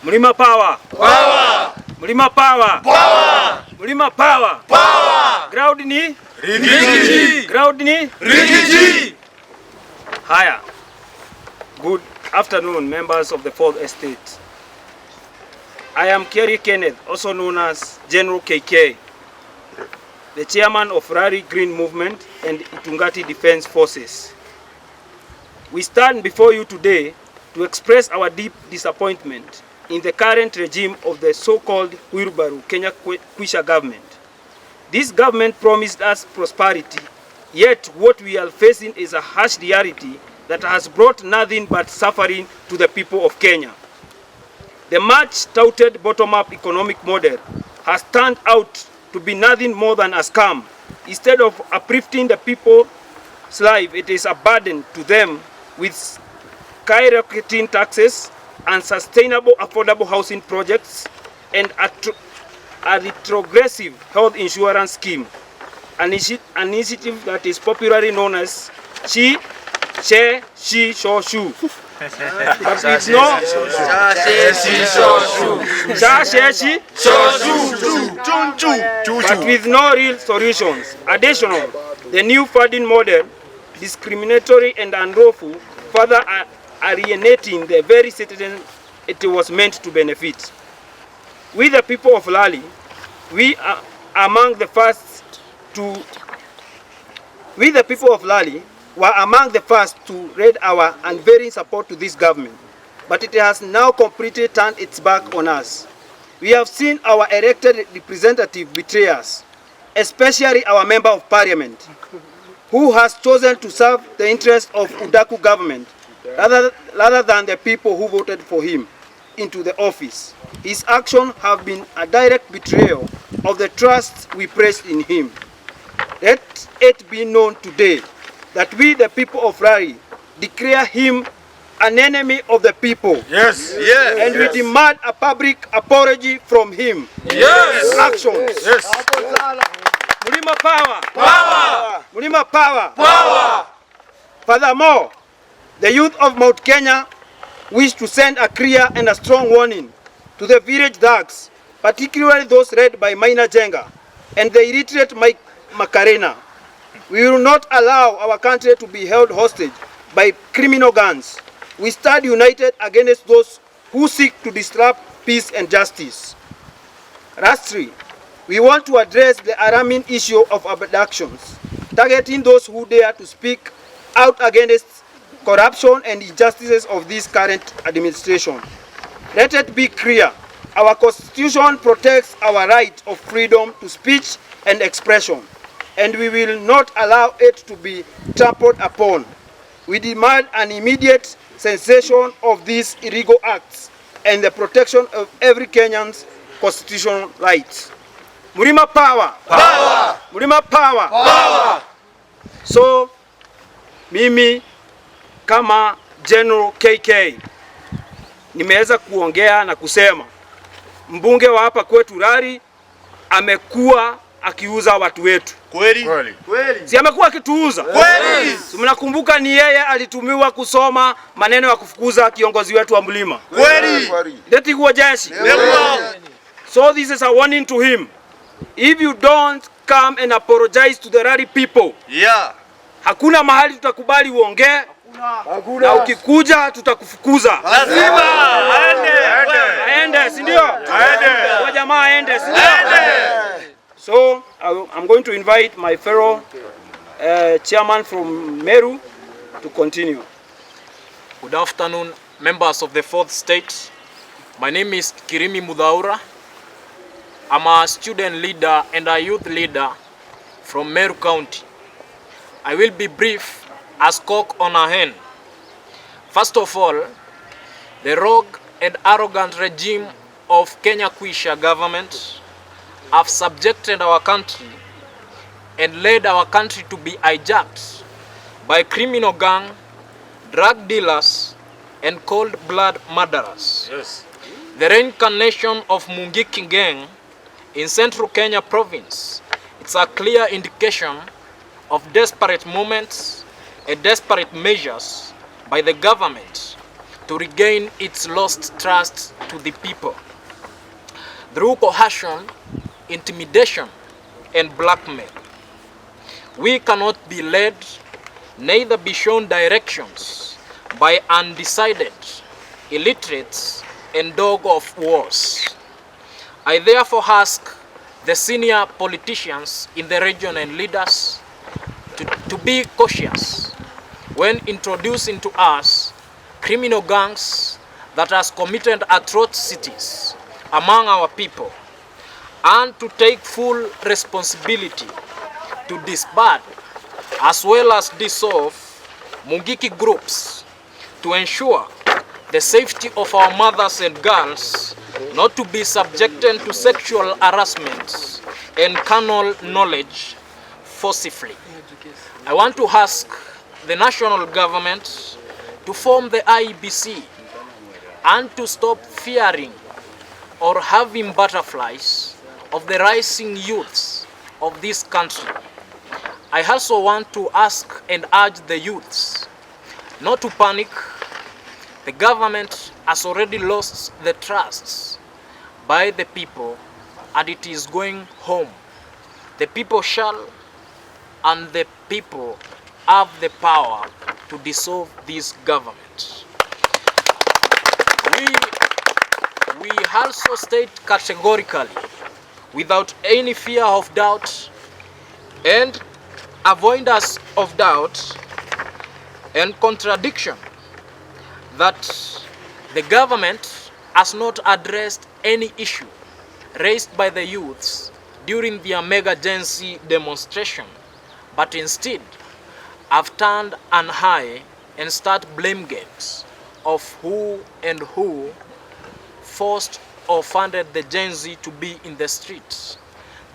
Mlima power. Power. Mlima power. Power. Mlima power. Power. Ground ni Rigiji. Ground ni Rigiji. Haya. Good afternoon, members of the Fourth Estate. I am Kerry Kenneth, also known as General KK, the chairman of Rari Green Movement and Itungati Defense Forces. We stand before you today to express our deep disappointment in the current regime of the so-called Kenya Kwisha government. This government promised us prosperity, yet what we are facing is a harsh reality that has brought nothing but suffering to the people of Kenya. The much touted bottom-up economic model has turned out to be nothing more than a scam. Instead of uplifting the people's life, it is a burden to them with skyrocketing taxes, unsustainable affordable housing projects, and a retrogressive health insurance scheme, an initiative that is popularly known as She, Sho, Shu. But with no but with no real solutions. Additionally, the new funding model, discriminatory and unlawful, further alienating the very citizens it was meant to benefit. We, the people of Lali, we are among the first to were among the first to raise our unwavering support to this government, but it has now completely turned its back on us. We have seen our elected representative betray us, especially our member of parliament, who has chosen to serve the interests of Udaku government rather than the people who voted for him into the office. His actions have been a direct betrayal of the trust we placed in him. Let it be known today that we, the people of Rari, declare him an enemy of the people. Yes. Yes. And we demand a public apology from him. Yes. Actions. Yes. Mlima power. Power. Mlima power. Power. Furthermore, the youth of Mt.Kenya wish to send a clear and a strong warning to the village thugs, particularly those led by Maina Jenga and the illiterate Mike Macarena. We will not allow our country to be held hostage by criminal gangs. We stand united against those who seek to disrupt peace and justice. Lastly, we want to address the alarming issue of abductions, targeting those who dare to speak out against corruption and injustices of this current administration. Let it be clear, our Constitution protects our right of freedom to speech and expression, and we will not allow it to be trampled upon. We demand an immediate cessation of these illegal acts and the protection of every Kenyan's constitutional rights. Mlima power! Power! Mlima power! Power! So, mimi kama General KK nimeweza kuongea na kusema mbunge wa hapa kwetu Rari amekuwa akiuza watu wetu. Kweli? Kweli. Si amekuwa akituuza? Kweli. Si mnakumbuka ni yeye alitumiwa kusoma maneno ya kufukuza kiongozi wetu wa mlima. Kweli. Ndeti kuwa jeshi. So this is a warning to him. If you don't come and apologize to the Rari people, yeah, hakuna mahali tutakubali uongee. Na ukikuja tutakufukuza. Lazima aende, si ndio? Aende. Kwa jamaa aende, si ndio? So I'm going to invite my fellow chairman from Meru to continue. Good afternoon, members of the Fourth State. My name is Kirimi Mudhaura. I'm a student leader and a youth leader from Meru County. I will be brief as cock on a hen. First of all, the rogue and arrogant regime of Kenya Kwisha government have subjected our country and led our country to be hijacked by criminal gang, drug dealers, and cold-blood murderers. Yes. The reincarnation of Mungiki gang in Central Kenya province, it's a clear indication of desperate moments and desperate measures by the government to regain its lost trust to the people. Through coercion, intimidation, and blackmail. We cannot be led, neither be shown directions by undecided, illiterates, and dog of wars. I therefore ask the senior politicians in the region and leaders to be cautious when introducing to us criminal gangs that has committed atrocities among our people, and to take full responsibility to disband as well as dissolve Mungiki groups to ensure the safety of our mothers and girls not to be subjected to sexual harassment and carnal knowledge forcibly. I want to ask the national government to form the IEBC and to stop fearing or having butterflies of the rising youths of this country. I also want to ask and urge the youths not to panic. The government has already lost the trust by the people and it is going home. The people shall, and the people have the power to dissolve this government. We also state categorically, without any fear of doubt and avoidance of doubt and contradiction, that the government has not addressed any issue raised by the youths during their mega Gen Z demonstration, but instead have turned an eye and start blame games of who and who forced or funded the Gen Z to be in the streets.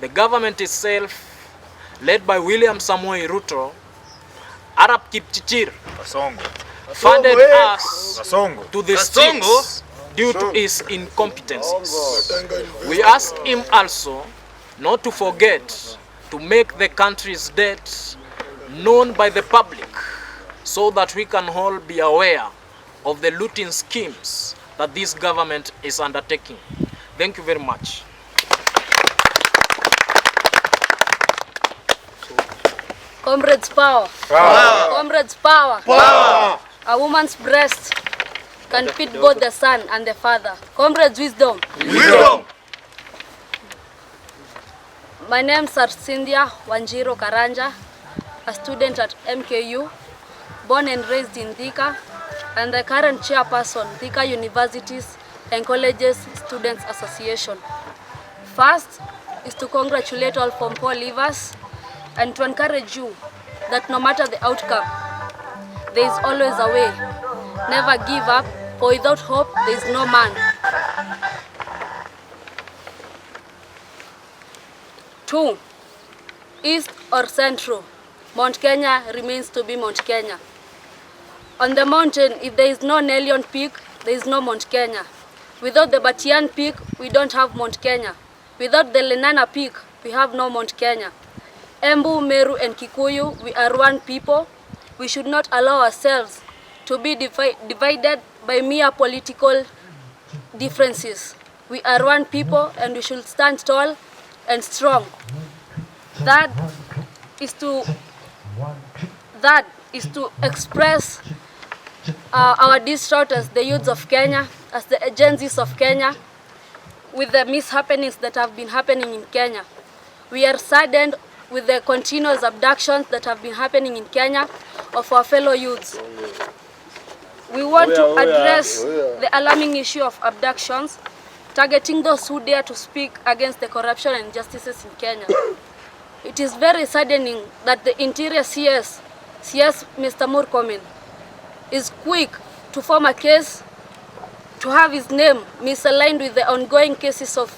The government itself, led by William Samoei Ruto, Arap Kipchichir, funded us to the streets due to his incompetencies. We ask him also not to forget to make the country's debt known by the public so that we can all be aware of the looting schemes that this government is undertaking. Thank you very much. Comrades power. Power. Comrades power. Power. A woman's breast can feed both the son and the father. Comrades wisdom. Wisdom. My name is Cynthia Wanjiro Karanja, a student at MKU, born and raised in Thika, and the current chairperson, Thika Universities and Colleges Students Association. First is to congratulate all Form 4 leavers and to encourage you that no matter the outcome, there is always a way. Never give up, for without hope, there is no man. 2. East or Central, Mount Kenya remains to be Mount Kenya. On the mountain, if there is no Nelion Peak, there is no Mount Kenya. Without the Batian Peak, we don't have Mount Kenya. Without the Lenana Peak, we have no Mount Kenya. Embu, Meru, and Kikuyu, we are one people. We should not allow ourselves to be divided by mere political differences. We are one people and we should stand tall and strong. That is to express our distraught as the youths of Kenya, as the agencies of Kenya, with the mishappenings that have been happening in Kenya. We are saddened with the continuous abductions that have been happening in Kenya of our fellow youths. We want to address the alarming issue of abductions, targeting those who dare to speak against the corruption and injustices in Kenya. It is very saddening that the Interior CS Mr. Murkomen, is quick to form a case to have his name misaligned with the ongoing cases of,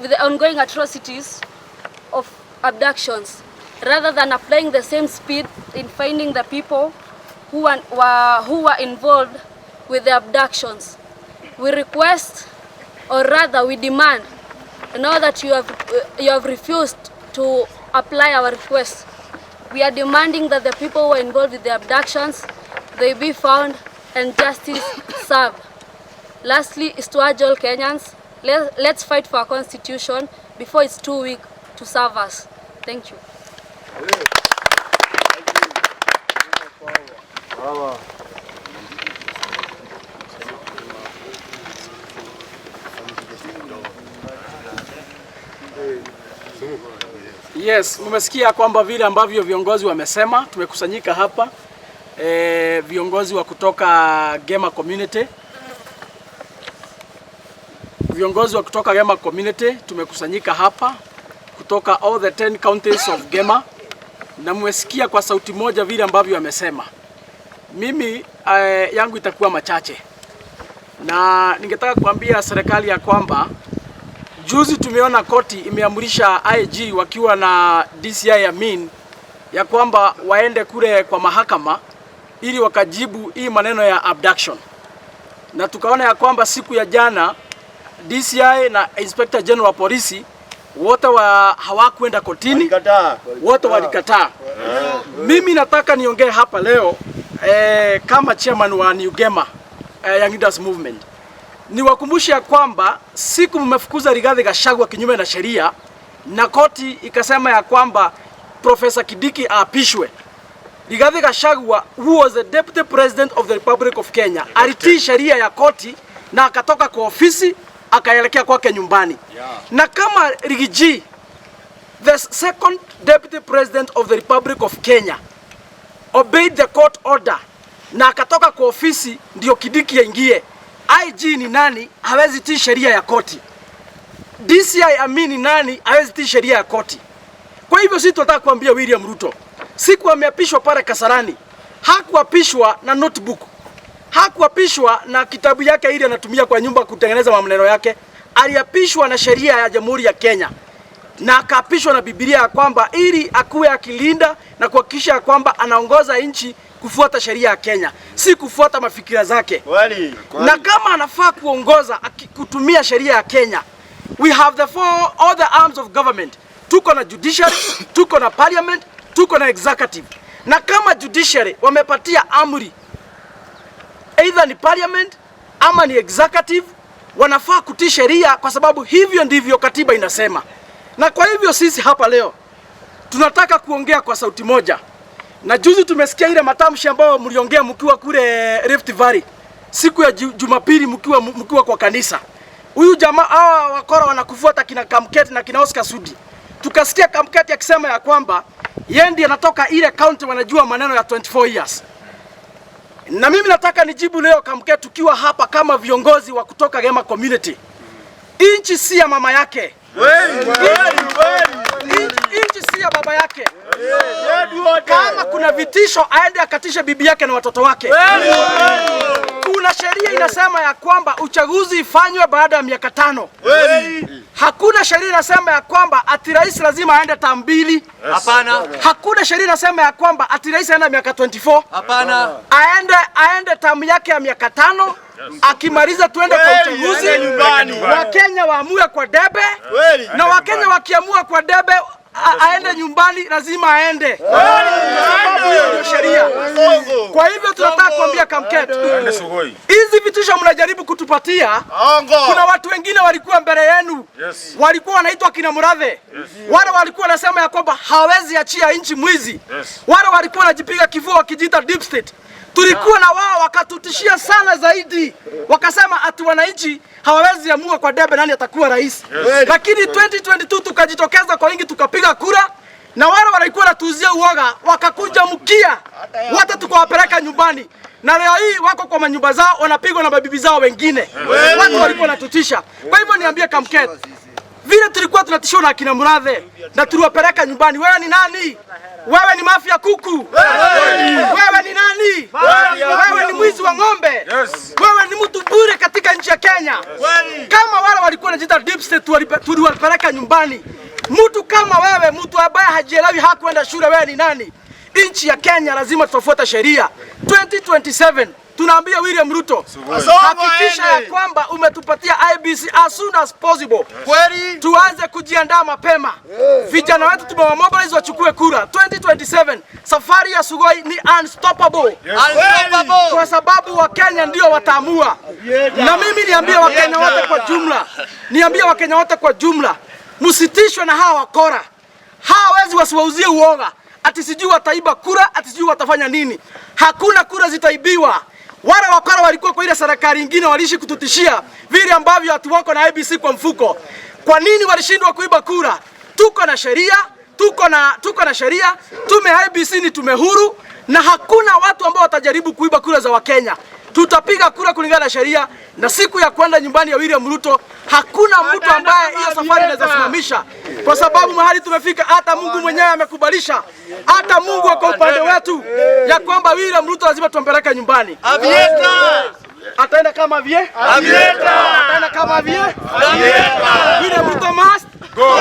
with the ongoing atrocities of abductions, rather than applying the same speed in finding the people who were involved with the abductions. We request, or rather we demand, now that you have refused to apply our request, we are demanding that the people who are involved with the abductions, they be found and justice served. Lastly, is to urge all Kenyans, let's fight for our constitution before it's too weak to serve us. Thank you. Yes, mmesikia kwamba vile ambavyo viongozi wamesema, tumekusanyika hapa viongozi wa kutoka Gema community. Viongozi wa kutoka Gema community tumekusanyika hapa kutoka all the 10 counties of Gema, na mmesikia kwa sauti moja vile ambavyo wamesema. Mimi yangu itakuwa machache, na ningetaka kuambia serikali ya kwamba juzi tumeona koti imeamrisha IG wakiwa na DCI Amin ya kwamba waende kule kwa mahakama ili wakajibu hii maneno ya abduction. Na tukaona ya kwamba siku ya jana DCI na Inspector General wa polisi wote hawakwenda kotini, wote walikataa. Mimi nataka niongee hapa leo kama chairman wa New Gema Young Leaders Movement. Niwakumbushe ya kwamba siku mmefukuza Rigathi Gachagua kinyume na sheria na koti ikasema ya kwamba Professor Kidiki aapishwe. Rigathi Gachagua, who was the Deputy President of the Republic of Kenya, alitii sheria ya koti na akatoka kwa ofisi akaelekea kwake nyumbani. Na kama Rigiji, the second Deputy President of the Republic of Kenya, obeyed the court order na akatoka kwa ofisi ndio Kidiki yaingie, IG ni nani hawezi tii sheria ya koti? DCI Amin ni nani hawezi tii sheria ya koti? Kwa hivyo sisi tunataka kuambia William Ruto, siku ameapishwa pale Kasarani, hakuapishwa na notebook, hakuapishwa na kitabu yake ile anatumia kwa nyumba kutengeneza maneno yake. Aliapishwa na sheria ya Jamhuri ya Kenya, na akaapishwa na Biblia ya kwamba ili akuwe akilinda na kuhakikisha kwamba anaongoza nchi kufuata sheria ya Kenya, si kufuata mafikira zake. Na kama anafaa kuongoza kutumia sheria ya Kenya, we have all the arms of government. Tuko na judiciary, tuko na parliament, tuko na executive. Na kama judiciary wamepatia amri, either ni parliament ama ni executive, wanafaa kutii sheria kwa sababu hivyo ndivyo katiba inasema. Na kwa hivyo sisi hapa leo tunataka kuongea kwa sauti moja. Na juzi tumesikia ile matamshi ambayo mliongea mkiwa kule Rift Valley siku ya Jumapili mkiwa kwa kanisa. Huyu jamaa hawa wakora wanakufuata kina Kamketi na kina Oscar Sudi. Tukasikia Kamketi akisema ya kwamba yeye ndiye anatoka ile county wanajua maneno ya 24 years. Na mimi nataka nijibu leo Kamketi tukiwa hapa kama viongozi wa kutoka Gema community. Inchi si ya mama yake. Inchi si ya baba yake. Kama kuna vitisho aende akatishe bibi yake na watoto wake. Kuna sheria inasema ya kwamba uchaguzi ifanywe baada ya miaka 5. Hakuna sheria inasema ya kwamba ati rais lazima aende term 2. Hapana. Hakuna sheria inasema ya kwamba ati rais aende miaka 24. Hapana. Aende term yake ya miaka 5. Akimaliza tuende kwa uchaguzi. Wakenya waamue kwa debe. Na Wakenya wakiamua kwa debe aende nyumbani, lazima aende. Sababu hiyo ndio sheria. Kwa hivyo tunataka kuambia Kamketi, hizi vitisho mnajaribu kutupatia, kuna watu wengine walikuwa mbele yenu, walikuwa wanaitwa kina Murathe, wale walikuwa wanasema ya kwamba hawezi achia nchi mwizi, wale walikuwa wanajipiga kifua wakijiita deep state. Tulikuwa na wao wakatutishia sana zaidi, wakasema ati wananchi hawawezi amua kwa debe nani atakuwa rais. Lakini 2022 tukajitokeza kwa wingi tukapiga kura, na wale walikuwa wanatuuzia uoga wakakunja mkia, wote tukawapeleka nyumbani. Na leo hii wako kwa manyumba zao wanapigwa na mabibi zao wengine. Watu walikuwa wanatutisha. Kwa hivyo niambie Kamketi, vile tulikuwa tunatishwa na kina Murathe na tuliwapeleka nyumbani, wewe ni nani? Wewe ni mafia kuku. Wewe ni nani? Wewe ni mwizi wa ng'ombe. Wewe ni mtu bure katika nchi ya Kenya. Kama wale walikuwa wanajiita deep state tuliwapeleka nyumbani. Mtu kama wewe, mtu ambaye hajielewi, hakuenda shule, wewe ni nani? Nchi ya Kenya lazima tufuate sheria. 2027 tunaambia William Ruto, hakikisha ya kwamba umetupatia IEBC as soon as possible. Kweli. Tuanze kujiandaa mapema. Vijana wetu tumewamobilize wachukue kura. 2027 safari ya Sugoi ni unstoppable. Unstoppable. Kwa sababu Wakenya ndio wataamua. Na mimi niambie Wakenya wote kwa jumla, msitishwe na hawa wakora. Hawezi wasiwauzie uoga. Ati sijui wataiba kura, ati sijui watafanya nini. Hakuna kura zitaibiwa. Wale wakora walikuwa kwa ile serikali nyingine waliishi kututishia vile ambavyo watu wako na IEBC kwa mfuko. Kwa nini walishindwa kuiba kura? Tuko na sheria, tuko na sheria. Tume IEBC ni tume huru na hakuna watu ambao watajaribu kuiba kura za Wakenya. Tutapiga kura kulingana na sheria, na siku ya kwenda nyumbani ya William Ruto hakuna mtu ambaye hiyo safari anaweza simamisha, kwa sababu mahali tumefika hata Mungu mwenyewe amekubalisha, hata Mungu ako upande wetu ya kwamba William Ruto lazima tumpeleke nyumbani. Avieta. Ataenda kama vie? Avieta. Ataenda kama vie? Avieta. William Ruto must go.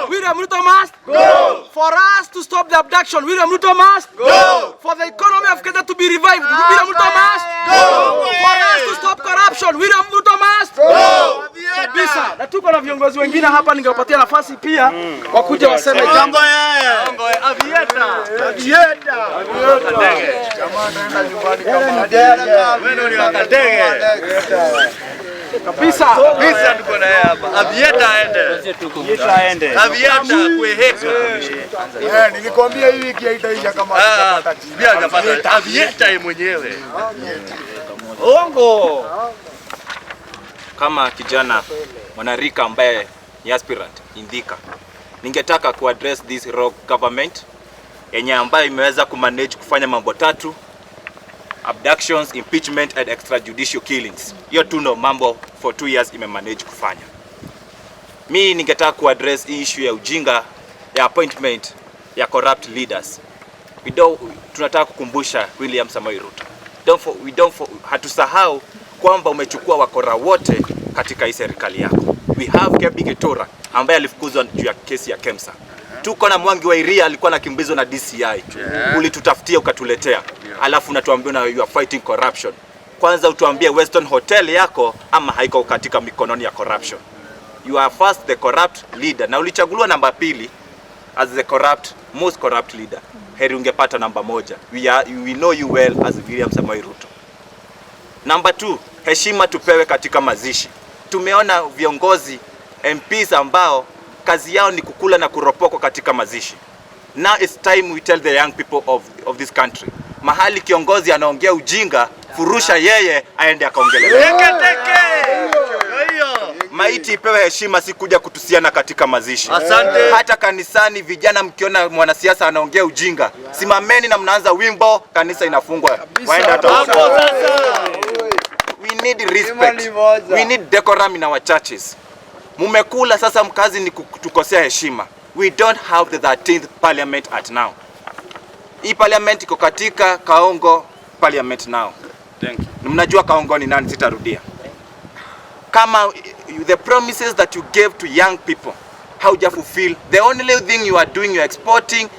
William Ruto must go. For us to stop the abduction, William Ruto must go. For the economy of Kenya to be revived, William Ruto must go. For us to stop corruption, William Ruto must go. Kabisa. Na tuko na viongozi wengine hapa, ningewapatia nafasi pia wakuja waseme jambo. Avieta. Avieta. Jamaa anaenda nyumbani kama wewe ni wakatege. Kabisa. Kabisa tuko na yeye hapa. Avieta aende. Avieta kueheka. Nilikwambia hii wiki haitaisha kama Atapata. Bila Atapata. Avieta yeye mwenyewe. Ongo. Kama kijana mwanarika ambaye ni aspirant indika, ningetaka kuaddress this rogue government yenye ambayo imeweza kumanage kufanya mambo tatu: abductions, impeachment and extrajudicial killings. Hiyo tu ndo mambo for 2 years imemanage kufanya. Mimi ningetaka kuaddress hii issue ya ujinga ya appointment ya corrupt leaders. Tunataka kukumbusha William Samoei Ruto, hatusahau kwamba umechukua wakora wote katika hii serikali yako. We have Kebi Getora ambaye alifukuzwa juu ya kesi ya Kemsa. Tuko na Mwangi wa Iria alikuwa anakimbizwa na DCI. Ulitutafutia ukatuletea. Alafu unatuambia you are fighting corruption. Kwanza utuambie Western Hotel yako ama haiko katika mikononi ya corruption. You are first the corrupt leader na ulichaguliwa namba 2 as the most corrupt leader. Heri ungepata namba 1. We know you well as William Samoei Ruto. Number 2, heshima tupewe katika mazishi. Tumeona viongozi MPs ambao kazi yao ni kukula na kuropoko katika mazishi. Now it's time we tell the young people of this country. Mahali kiongozi anaongea ujinga, furusha yeye aende akaongelea. Maiti ipewe heshima, si kuja kutusiana katika mazishi. Asante. Hata kanisani vijana mkiona mwanasiasa anaongea ujinga, simameni na mnaanza wimbo, kanisa inafungwa. Waenda hapo. We need respect. We need decorum in our churches. Mumekula sasa, mkazi ni kutukosea heshima. We don't have the 13th parliament at now. Hii parliament iko katika Kaongo parliament now. Thank you. Mnajua Kaongo ni nani, sitarudia. Kama the promises that you gave to young people, how you fulfill, the only thing you are doing, you are exporting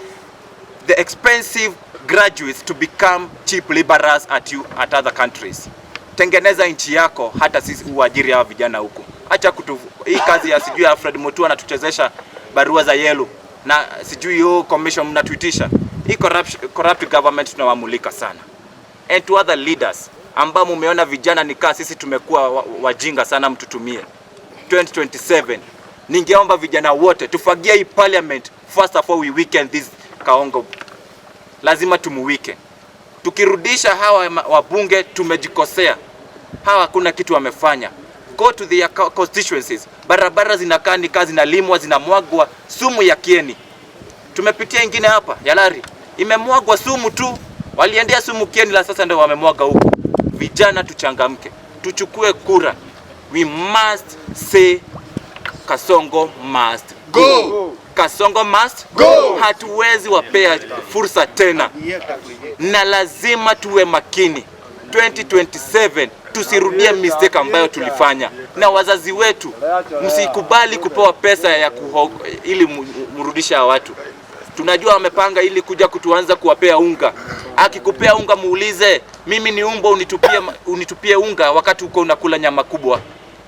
the expensive graduates to become cheap laborers at other countries. Tengeneza nchi yako, hata sisi uajiri hawa vijana huko. Acha hii kazi ya sijui Alfred Mutua anatuchezesha barua za yellow na sijui hiyo commission mnatuitisha. Hii corrupt government tunawamulika sana. And to other leaders ambao mumeona vijana nikaa sisi tumekuwa wajinga sana, mtutumie 2027. Ningeomba vijana wote tufagia hii parliament first of all we weekend this Kaongo. Lazima tumuwike. Tukirudisha hawa wabunge tumejikosea. Hawa hakuna kitu wamefanya. Go to their constituencies. Barabara zinakaa ni kazi na limwa zinamwagwa sumu ya kieni. Tumepitia ingine hapa Yalari. Imemwagwa sumu tu. Waliendea sumu kieni, la sasa ndio wamemwaga huko. Vijana tuchangamke. Tuchukue kura. We must say Kasongo must go. Kasongo must go. Hatuwezi wapea fursa tena. Na lazima tuwe makini. 2027 tusirudie mistake ambayo tulifanya. Na wazazi wetu msikubali kupewa pesa ya ili mrudisha watu. Tunajua wamepanga ili kuja kutuanza kuwapea unga. Akikupea unga muulize, mimi ni umbo unitupie unga wakati uko unakula nyama kubwa.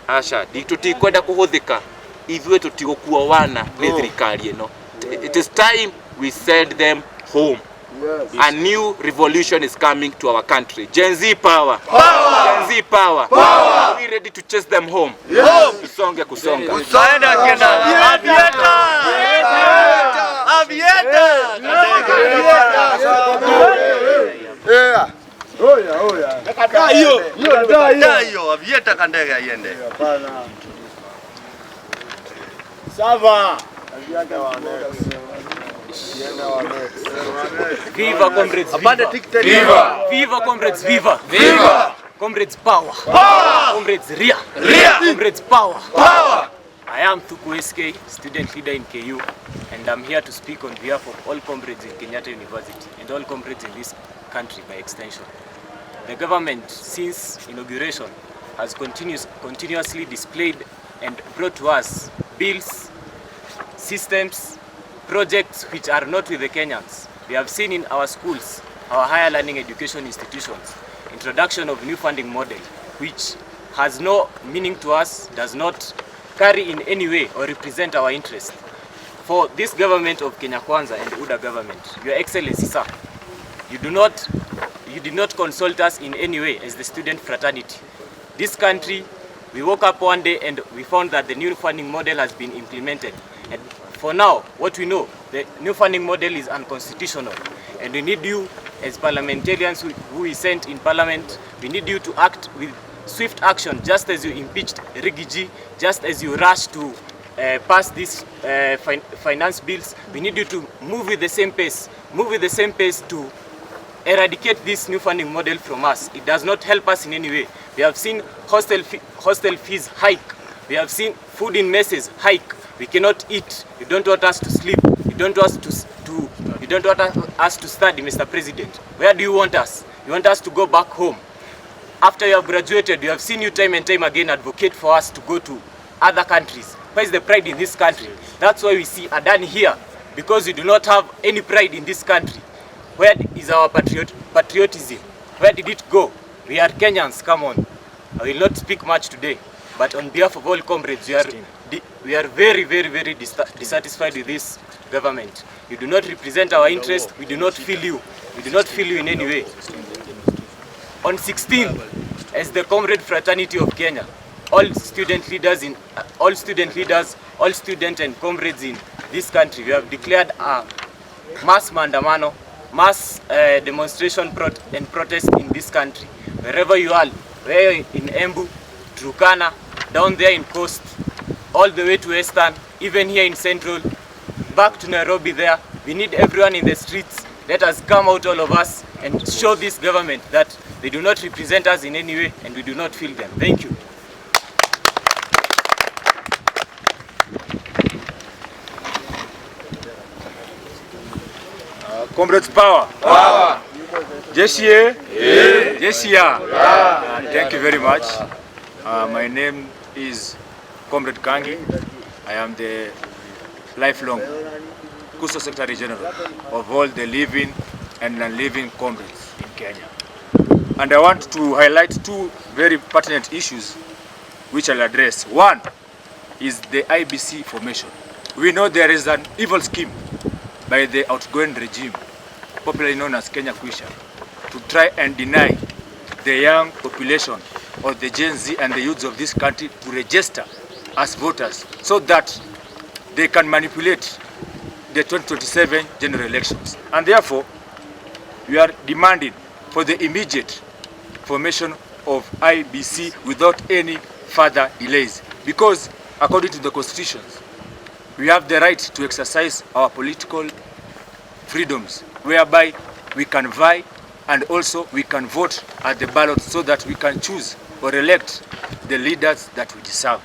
Asha, tutikwenda kuhuthika. Ithuĩ tũtigũkua wana nĩ thirikari ĩno. It is time we send them home. A new revolution is coming to our country. Gen Z power. Gen Z power. Are we ready to chase them home? Kusonga. Usaenda kenda. Avieta. Oya. Kata hiyo. Avieta kandega iende. Sava. Viva comrades, viva comrades, viva comrades, power, comrades, ria, comrades, power. I am Thuku SK, student leader in KU, and I'm here to speak on behalf of all comrades in Kenyatta University and all comrades in this country by extension. The government, since inauguration, has continuously displayed and brought to us bills, systems, projects which are not with the Kenyans. We have seen in our schools, our higher learning education institutions, introduction of new funding model, which has no meaning to us, does not carry in any way or represent our interest. For this government of Kenya Kwanza and UDA government, Your Excellency, sir, you did not consult us in any way as the student fraternity. This country, we woke up one day and we found that the new funding model has been implemented. And for now, what we know, the new funding model is unconstitutional, and we need you as parliamentarians who is sent in parliament, we need you to act with swift action, just as you impeached Rigiji, just as you rushed to pass these finance bills. We need you to move with the same pace, to eradicate this new funding model from us. It does not help us in any way. We have seen hostel fees hike. We have seen food in messes hike. We cannot eat. You don't want us to sleep. You don't want us to study, Mr. President. Where do you want us? You want us to go back home. After you have graduated, we have seen you time and time again advocate for us to go to other countries. Where is the pride in this country? That's why we see Adani here, because we do not have any pride in this country. Where is our patriotism? Where did it go? We are Kenyans, come on. I will not speak much today, but on behalf of all comrades, we are very, very, very dissatisfied with this government. You do not represent our interest. We do not feel you. We do not feel you in any way. On 16th, as the comrade fraternity of Kenya, all student leaders and comrades in this country, we have declared a mass mandamano, mass demonstration and protest in this country. Wherever you are, where in Embu, Turkana, down there in Coast, all the way to Western, even here in Central, back to Nairobi there. We need everyone in the streets. Let us come out, all of us, and show this government that they do not represent us in any way and we do not feel them. Thank you. Comrades power. Jessie. Thank you very much. My name is Comrade Kangi. I am the lifelong Kuso Secretary General of all the living and non-living comrades in Kenya. And I want to highlight two very pertinent issues which I'll address. One is the IBC formation. We know there is an evil scheme by the outgoing regime, popularly known as Kenya Kwisha, to try and deny the young population or the Gen Z and the youths of this country to register as voters so that they can manipulate the 2027 general elections. And therefore, we are demanding for the immediate formation of IBC without any further delays. Because according to the constitutions, we have the right to exercise our political freedoms, whereby we can vie and also we can vote at the ballot so that we can choose or elect the leaders that we deserve.